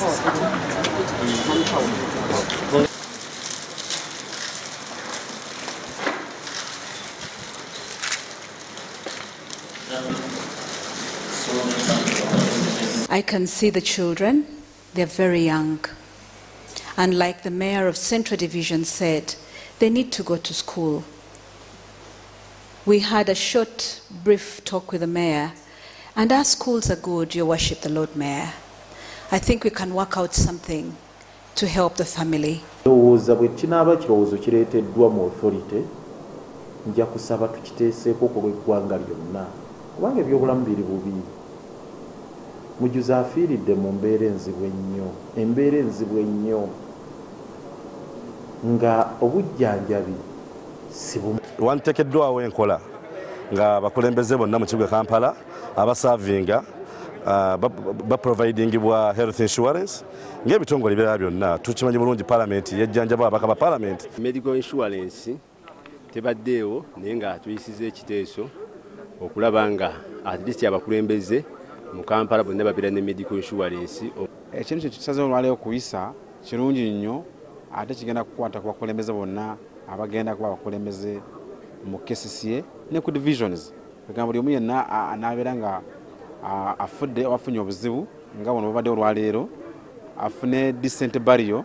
I can see the children, they're very young. And like the mayor of Central Division said, they need to go to school. We had a short, brief talk with the mayor, and our schools are good, Your Worship, the Lord Mayor. I think we can work out something to help the family. Nja kusaba tukiteeseeko ku lw'eggwanga lyonna kubanga ebyobulamu biri bubi. Mujuzi afiiridde mu mbeera enzibu ennyo nga obujjanjabi si bumu. Wanteekeddwawo enkola nga bakulembeze bonna mu kibuga Kampala abasaavinga baprovidingibwa health insurance ng'ebitongole ebirala byonna. Tukimanyi bulungi Parliament yejjanjaba ababaka ba Parliament. Medical insurance tebaddeewo naye nga tuyisizza ekiteeso okulaba nga at least abakulembeze mu Kampala bonna babeera ne medical insurance. Ekintu kye tusazeewo olwaleero okuyisa kirungi nnyo ate kigenda kukwata ku bakulembeze bonna abagenda kuba abakulembeze mu KCCA ne ku divisions. Egamba buli omu yenna anaabeera nga afudde oba afunye obuzibu nga buno bubadde olwaleero afune decent burial.